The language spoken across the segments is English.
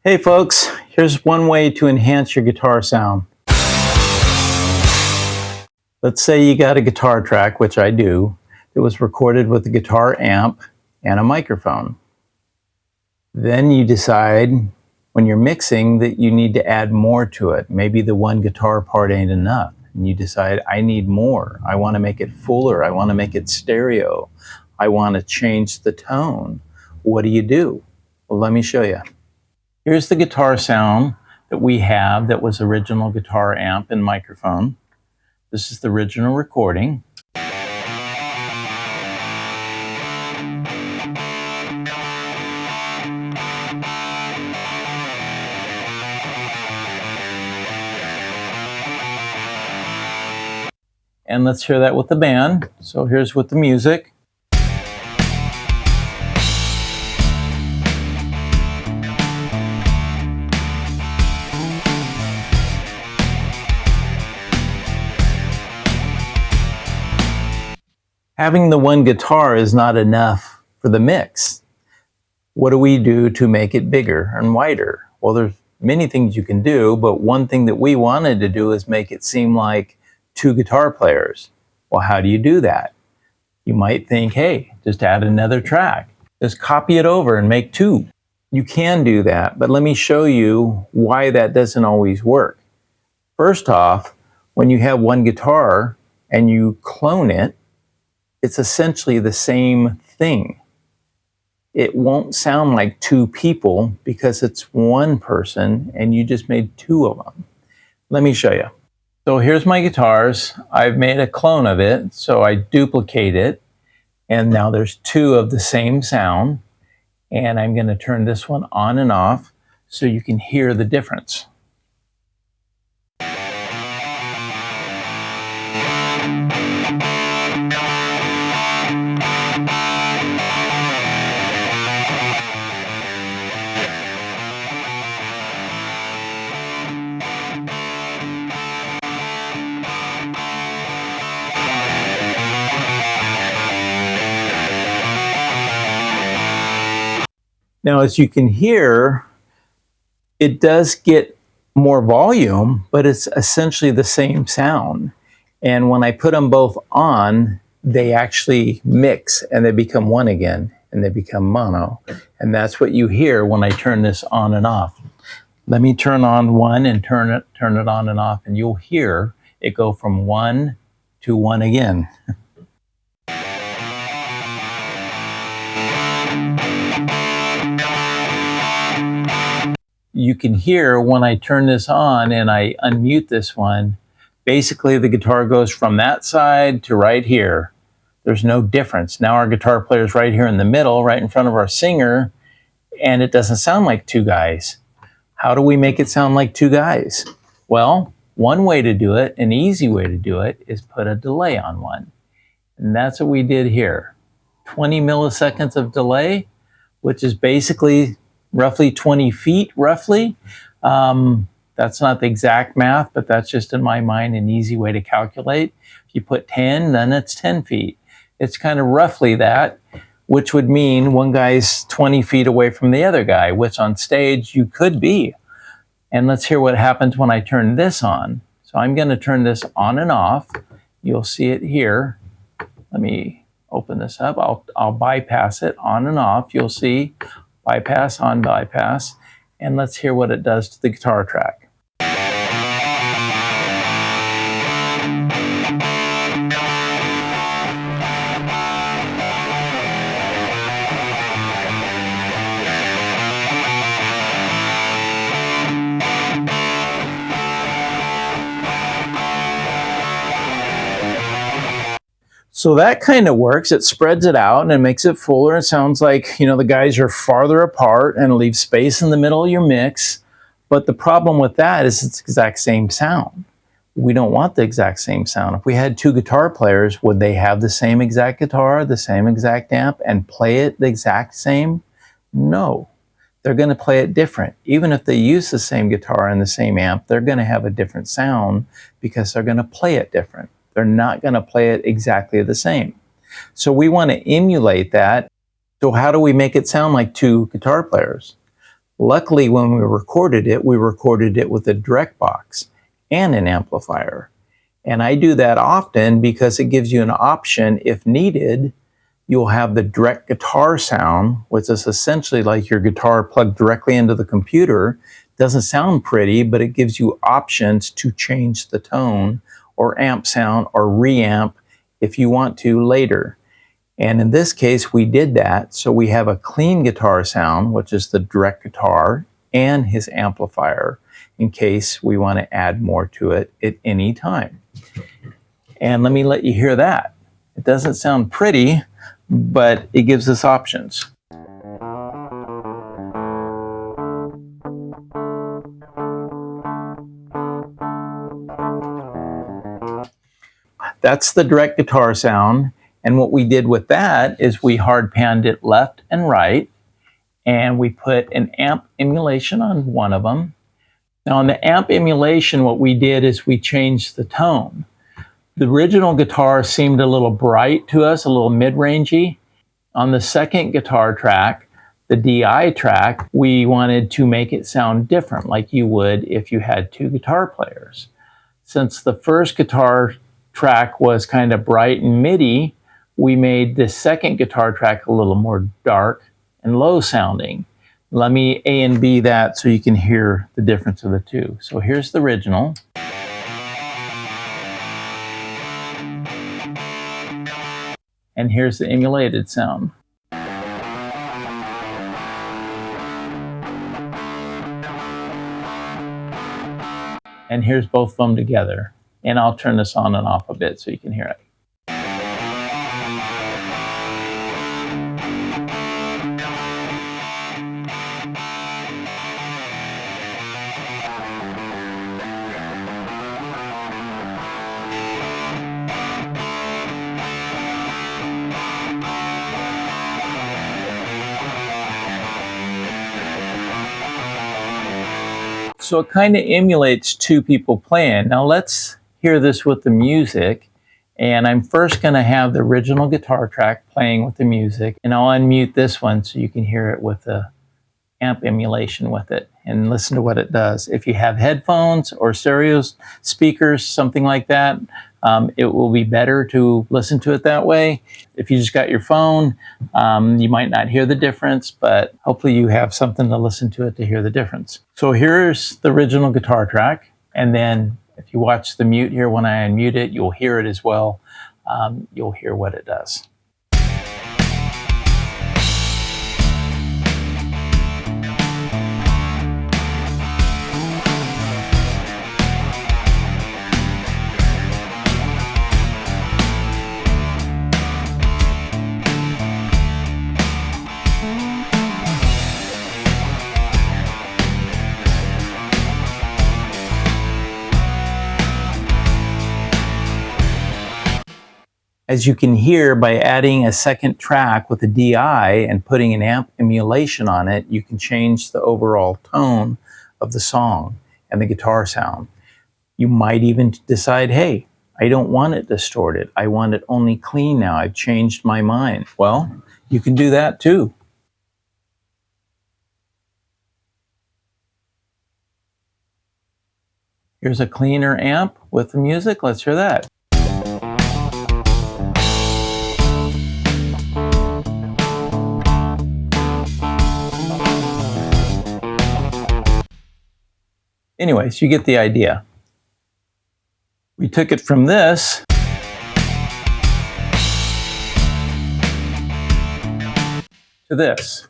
Hey folks, here's one way to enhance your guitar sound. Let's say you got a guitar track, which I do, that was recorded with a guitar amp and a microphone. Then you decide when you're mixing that you need to add more to it. Maybe the one guitar part ain't enough. And you decide, I need more. I want to make it fuller. I want to make it stereo. I want to change the tone. What do? Well, let me show you. Here's the guitar sound that we have that was original guitar amp and microphone. This is the original recording. And let's hear that with the band. So here's with the music. Having the one guitar is not enough for the mix. What do we do to make it bigger and wider? Well, there's many things you can do, but one thing that we wanted to do is make it seem like two guitar players. Well, how do you do that? You might think, hey, just add another track. Just copy it over and make two. You can do that, but let me show you why that doesn't always work. First off, when you have one guitar and you clone it, it's essentially the same thing. It won't sound like two people because it's one person and you just made two of them. Let me show you. So here's my guitars. I've made a clone of it, so I duplicate it, and now there's two of the same sound, and I'm going to turn this one on and off so you can hear the difference. Now, as you can hear, it does get more volume, but it's essentially the same sound. And when I put them both on, they actually mix and they become one again, and they become mono. And that's what you hear when I turn this on and off. Let me turn on one and turn it on and off, and you'll hear it go from one to one again. You can hear when I turn this on and I unmute this one, basically the guitar goes from that side to right here. There's no difference. Now our guitar player is right here in the middle, right in front of our singer, and it doesn't sound like two guys. How do we make it sound like two guys? Well, one way to do it, an easy way to do it, is put a delay on one. And that's what we did here. 20 milliseconds of delay, which is basically roughly 20 feet, roughly. That's not the exact math, but that's just in my mind an easy way to calculate. If you put 10, then it's 10 feet. It's kind of roughly that, which would mean one guy's 20 feet away from the other guy, which on stage you could be. And let's hear what happens when I turn this on. So I'm going to turn this on and off. You'll see it here. Let me open this up. I'll bypass it on and off. You'll see bypass on bypass, and let's hear what it does to the guitar track. So that kind of works. It spreads it out and it makes it fuller. It sounds like, the guys are farther apart and leaves space in the middle of your mix. But the problem with that is it's the exact same sound. We don't want the exact same sound. If we had two guitar players, would they have the same exact guitar, the same exact amp, and play it the exact same? No. They're going to play it different. Even if they use the same guitar and the same amp, they're going to have a different sound because they're going to play it different. They're not going to play it exactly the same. So we want to emulate that. So how do we make it sound like two guitar players? Luckily, when we recorded it with a direct box and an amplifier. And I do that often because it gives you an option. If needed, you'll have the direct guitar sound, which is essentially like your guitar plugged directly into the computer. Doesn't sound pretty, but it gives you options to change the tone or amp sound or reamp if you want to later. And in this case, we did that. So we have a clean guitar sound, which is the direct guitar and his amplifier, in case we want to add more to it at any time. And let me let you hear that. It doesn't sound pretty, but it gives us options. That's the direct guitar sound. And what we did with that is we hard panned it left and right, and we put an amp emulation on one of them. Now on the amp emulation, what we did is we changed the tone. The original guitar seemed a little bright to us, a little mid-rangey. On the second guitar track, the DI track, we wanted to make it sound different, like you would if you had two guitar players. Since the first guitar track was kind of bright and MIDI, we made the second guitar track a little more dark and low sounding. Let me A and B that so you can hear the difference of the two. So here's the original. And here's the emulated sound. And here's both of them together. And I'll turn this on and off a bit so you can hear it. So it kind of emulates two people playing. Now let's hear this with the music. And I'm first going to have the original guitar track playing with the music. And I'll unmute this one so you can hear it with the amp emulation with it and listen to what it does. If you have headphones or stereo speakers, something like that, it will be better to listen to it that way. If you just got your phone, you might not hear the difference, but hopefully you have something to listen to it to hear the difference. So here's the original guitar track. And then if you watch the mute here, when I unmute it, you'll hear it as well. You'll hear what it does. As you can hear, by adding a second track with a DI and putting an amp emulation on it, you can change the overall tone of the song and the guitar sound. You might even decide, hey, I don't want it distorted. I want it only clean now. I've changed my mind. Well, you can do that too. Here's a cleaner amp with the music. Let's hear that. Anyways, you get the idea. We took it from this to this.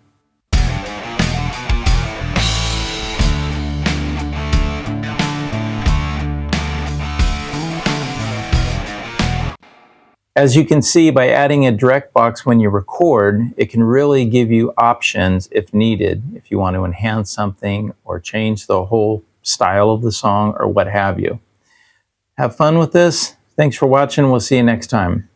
As you can see, by adding a direct box when you record, it can really give you options if needed, if you want to enhance something or change the whole style of the song or what have you. Have fun with this. Thanks for watching. We'll see you next time.